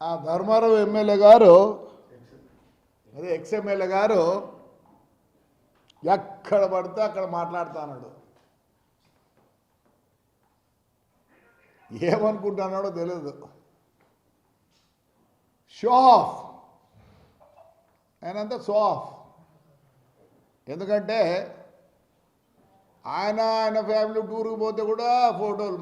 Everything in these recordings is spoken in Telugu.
ఆ ధర్మారావు ఎమ్మెల్యే గారు అదే ఎక్స్ఎమ్మెల్యే గారు ఎక్కడ పడితే అక్కడ మాట్లాడుతున్నాడు. ఏమనుకుంటున్నాడో తెలియదు. షో ఆఫ్, ఆయనంతా షో ఆఫ్. ఎందుకంటే ఆయన ఫ్యామిలీ టూర్కి పోతే కూడా ఫోటోలు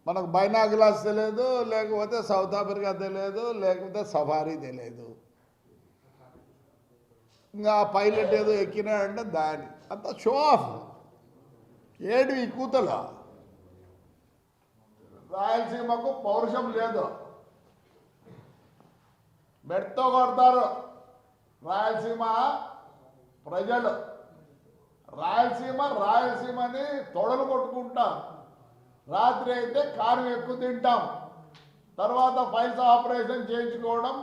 మనకు బైనాకులాస్ తెలియదు, లేకపోతే సౌత్ ఆఫ్రికా తెలియదు, లేకపోతే సఫారీ తెలియదు. ఇంకా పైలట్ ఏదో ఎక్కినాడంటే దాని అంత షో ఆఫ్. ఏడు ఈ కూతలు. రాయలసీమకు పౌరుషం లేదు, మెడతో కొడతారు రాయలసీమ ప్రజలు. రాయలసీమని తొడలు కొట్టుకుంటాం. రాత్రి అయితే కారం ఎక్కువ తింటాం, తర్వాత ఫైల్స్ ఆపరేషన్ చేయించుకోవడం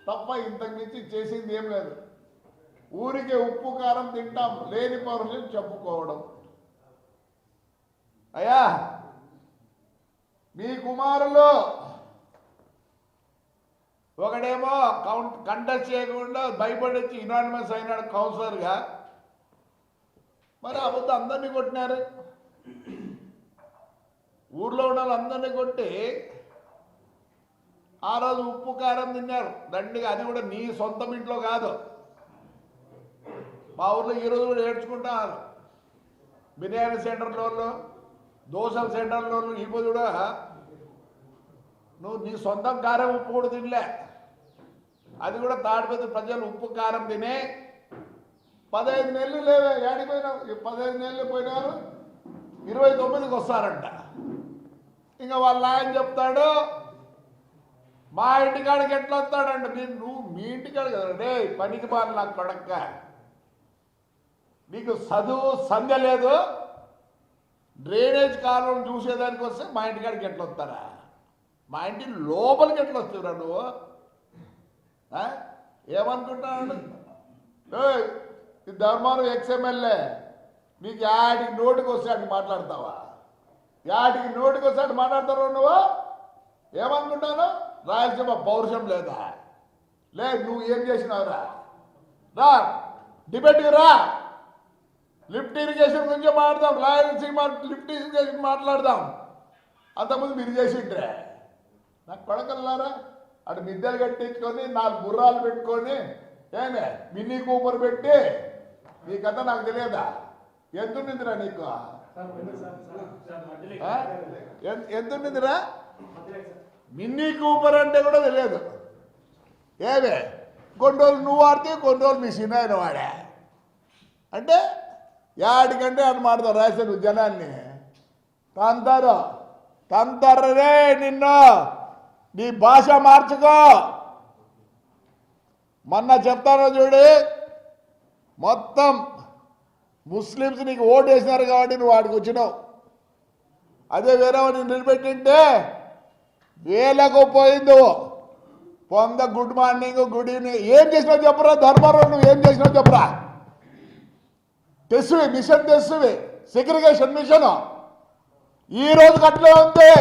తప్ప ఇంతకు మించి చేసింది ఏం లేదు. ఊరికే ఉప్పు కారం తింటాం, లేని పౌరుషం చెప్పుకోవడం. అయ్యా మీ కుమారులు ఒకడేమో కంటెస్ట్ చేయకుండా భయపడొచ్చి యునానిమస్ అయినాడు కౌన్సిలర్గా. మరి అబద్ధం అందరినీ కొట్టినారు. ఊర్లో ఉన్న వాళ్ళందరినీ కొట్టి ఆ రోజు ఉప్పు కారం తిన్నారు దండిగా. అది కూడా నీ సొంతం ఇంట్లో కాదు. మా ఊర్లో ఈరోజు కూడా ఏడ్చుకుంటారు. బిర్యానీ సెంటర్లో, దోశల సెంటర్లో ఇప్పుడు కూడా నువ్వు నీ సొంతం కారం ఉప్పు కూడా తినలే. అది కూడా తాడిపత్రి ప్రజలు ఉప్పు కారం తినే 15 నెలలు లేవే. ఏడిపోయినారు 15 నెలలు పోయినారు, 29కి వస్తారంట. ఇంకా వాళ్ళ ఆయన చెప్తాడు మా ఇంటికాడికి ఎట్లా వస్తాడంట. నువ్వు మీ ఇంటికాడ కదండి పనికి బాగా నాకు కొడక్క. నీకు చదువు సంధ్య లేదు, డ్రైనేజ్ కాలం చూసేదానికి వస్తే మా ఇంటికాడికి ఎట్లా వస్తారా? మా ఇంటి లోపలికి ఎట్లా వస్తురా నువ్వు? ఏమనుకుంటున్నాడు? ఈ ధర్మారం ఎక్స్ఎమ్మెల్యే నీకు యాడికి నోటికి వస్తే అటు మాట్లాడతావా? యాడికి నోటికి వస్తే అటు మాట్లాడతావు నువ్వు? ఏమనుకుంటాను? రాయలసీమ పౌరుషం లేదా? లేదు, నువ్వు ఏం చేసినావురా? రా డిబేట్కి రా. లిఫ్ట్ ఇరిగేషన్ గురించి మాట్లాడదాం. రాయలసీమ లిఫ్ట్ ఇరిగేషన్ మాట్లాడదాం. అంతకుముందు మీరు చేసిండ్రే. నాకు కొడకల్లారా అటు మిద్దెలు కట్టించుకొని 4 గుర్రాలు పెట్టుకొని ఏమే మినీ కూపర్ పెట్టి నీ కథ నాకు తెలియదా? ఎంతుందిరా నీకు? ఎంతుందిరా? మినీ కూపర్ అంటే కూడా తెలియదు. ఏమే కొన్ని రోజులు నువ్వు వాడితే కొన్ని రోజులు మీ సినాయన వాడా అంటే యాడికంటే అని మాడతావు. రాశాను జనాన్ని తంతారే నిన్ను. నీ భాష మార్చుకో. మొన్న చెప్తాను చూడు, మొత్తం ముస్లిమ్స్ నీకు ఓటు వేసినారు కాబట్టి నువ్వు వాడికి వచ్చినావు. అదే వేరే వాడిని నిలబెట్టింటే వేలకు పోయింది. పొంద గుడ్ మార్నింగ్, గుడ్ ఈవినింగ్ ఏం చేసినావు చెప్పురా? ధర్మారావు నువ్వు ఏం చేసినావు చెప్పురా? మిషన్ తెస్తువి సెగ్రిగేషన్ మిషన్ ఈ రోజు అట్లే ఉంది.